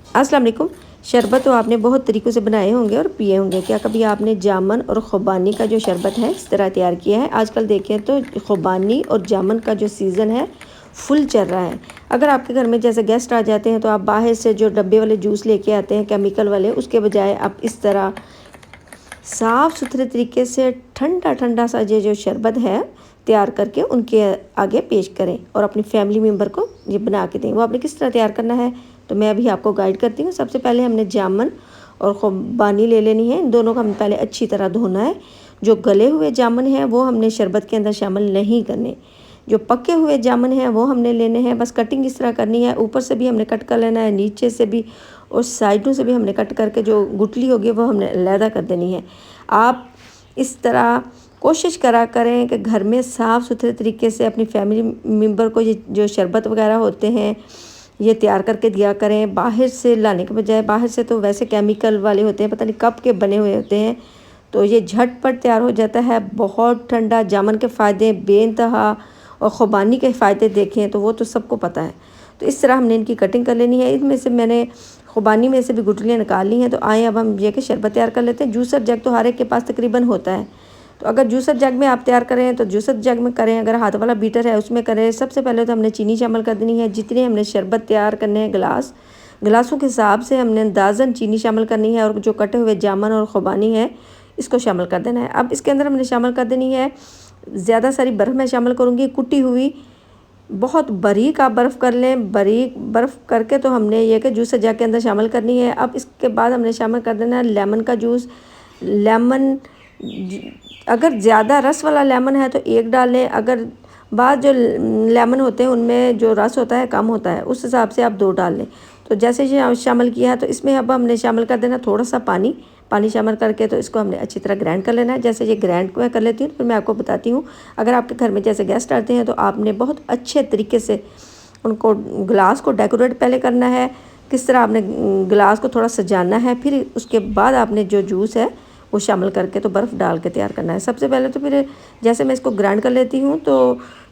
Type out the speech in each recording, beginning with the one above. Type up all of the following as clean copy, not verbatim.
अस्सलाम वालेकुम। शरबत तो आपने बहुत तरीक़ों से बनाए होंगे और पिए होंगे। क्या कभी आपने जामुन और ख़ुबानी का जो शरबत है इस तरह तैयार किया है? आजकल देखें तो ख़ुबानी और जामुन का जो सीज़न है फुल चल रहा है। अगर आपके घर में जैसे गेस्ट आ जाते हैं तो आप बाहर से जो डब्बे वाले जूस लेके आते हैं केमिकल वाले, उसके बजाय आप इस तरह साफ़ सुथरे तरीके से ठंडा ठंडा सा ये जो शरबत है तैयार करके उनके आगे पेश करें और अपनी फैमिली मेम्बर को ये बना के दें। वो आपने किस तरह तैयार करना है तो मैं अभी आपको गाइड करती हूँ। सबसे पहले हमने जामुन और ख़ुबानी ले लेनी है। इन दोनों को हमें पहले अच्छी तरह धोना है। जो गले हुए जामुन हैं वो हमने शरबत के अंदर शामिल नहीं करने। जो पके हुए जामुन हैं वो हमने लेने हैं। बस कटिंग इस तरह करनी है, ऊपर से भी हमने कट कर लेना है, नीचे से भी और साइडों से भी हमने कट करके जो गुठली होगी वो हमने अलहदा कर देनी है। आप इस तरह कोशिश करा करें कि घर में साफ़ सुथरे तरीके से अपनी फैमिली मेम्बर को ये जो शरबत वगैरह होते हैं ये तैयार करके दिया करें। बाहर से लाने के बजाय, बाहर से तो वैसे केमिकल वाले होते हैं, पता नहीं कब के बने हुए होते हैं, तो ये झटपट तैयार हो जाता है। बहुत ठंडा। जामुन के फ़ायदे बेइंतहा और ख़ुबानी के फ़ायदे देखें तो वो तो सबको पता है। तो इस तरह हमने इनकी कटिंग कर लेनी है। इनमें से मैंने ख़ुबानी में से भी गुठलियाँ निकाल ली हैं। तो आए अब हम ये कि शरबत तैयार कर लेते हैं। जूसर जग तो हर एक के पास तकरीबन होता है, तो अगर जूसर जग में आप तैयार करें तो जूसर जग में करें, अगर हाथ वाला बीटर है उसमें करें। सबसे पहले तो हमने चीनी शामिल कर देनी है। जितने हमने शरबत तैयार करने हैं गिलासों के हिसाब से हमने अंदाज़न चीनी शामिल करनी है और जो कटे हुए जामुन और ख़ुबानी है इसको शामिल कर देना है। अब इसके अंदर हमने शामिल कर देनी है ज़्यादा सारी बर्फ़ मैं शामिल करूँगी, कुटी हुई। बहुत बारीक आप बर्फ़ कर लें। बारीक बर्फ़ करके तो हमने ये कि जूसर जग के अंदर शामिल करनी है। अब इसके बाद हमने शामिल कर देना है लेमन का जूस। लेमन अगर ज़्यादा रस वाला लेमन है तो एक डालें, अगर बाद जो लेमन होते हैं उनमें जो रस होता है कम होता है, उस हिसाब से आप 2 डाल लें। तो जैसे ये शामिल किया है तो इसमें अब हमने शामिल कर देना थोड़ा सा पानी। पानी शामिल करके तो इसको हमने अच्छी तरह ग्राइंड कर लेना है। जैसे ये ग्राइंड मैं कर लेती हूँ फिर मैं आपको बताती हूँ। अगर आपके घर में जैसे गेस्ट आते हैं तो आपने बहुत अच्छे तरीके से उनको गिलास को डेकोरेट पहले करना है। किस तरह आपने गिलास को थोड़ा सजाना है, फिर उसके बाद आपने जो जूस है वो शामिल करके तो बर्फ़ डाल के तैयार करना है। सबसे पहले तो फिर जैसे मैं इसको ग्राइंड कर लेती हूँ तो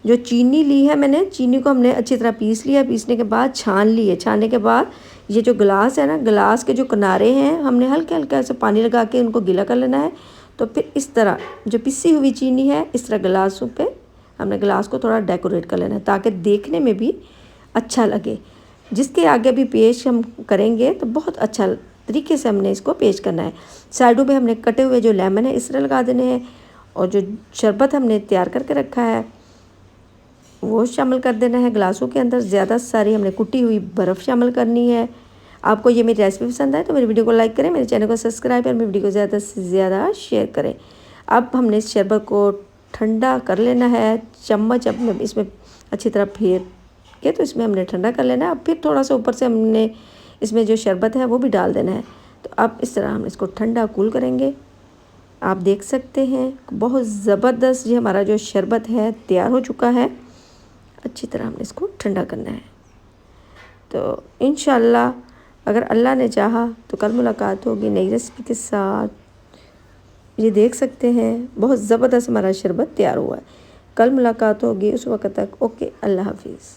जो चीनी ली है मैंने, चीनी को हमने अच्छी तरह पीस लिया। पीसने के बाद छान ली है। छानने के बाद ये जो गिलास है ना, गिलास के जो किनारे हैं हमने हल्के हल्के से पानी लगा के उनको गीला कर लेना है। तो फिर इस तरह जो पिसी हुई चीनी है इस तरह गिलासों पे हमने गिलास को थोड़ा डेकोरेट कर लेना है ताकि देखने में भी अच्छा लगे। जिसके आगे भी पेश हम करेंगे तो बहुत अच्छा तरीके से हमने इसको पेश करना है। साइडों पे हमने कटे हुए जो लेमन है इस तरह लगा देने हैं और जो शरबत हमने तैयार करके रखा है वो शामिल कर देना है। गिलासों के अंदर ज़्यादा सारी हमने कुटी हुई बर्फ़ शामिल करनी है। आपको ये मेरी रेसिपी पसंद आए तो मेरी वीडियो को लाइक करें, मेरे चैनल को सब्सक्राइब करें, मेरी वीडियो को ज़्यादा से ज़्यादा शेयर करें। अब हमने इस शरबत को ठंडा कर लेना है। चम्मच अब इसमें अच्छी तरह फेर के तो इसमें हमने ठंडा कर लेना है। अब फिर थोड़ा सा ऊपर से हमने इसमें जो शरबत है वो भी डाल देना है। तो अब इस तरह हम इसको ठंडा कूल करेंगे। आप देख सकते हैं बहुत ज़बरदस्त ये हमारा जो शरबत है तैयार हो चुका है। अच्छी तरह हमने इसको ठंडा करना है। तो इंशाल्लाह अगर अल्लाह ने चाहा तो कल मुलाकात होगी नई रेसिपी के साथ। ये देख सकते हैं बहुत ज़बरदस्त हमारा शरबत तैयार हुआ है। कल मुलाकात होगी, उस वक्त तक ओके, अल्लाह हाफिज़।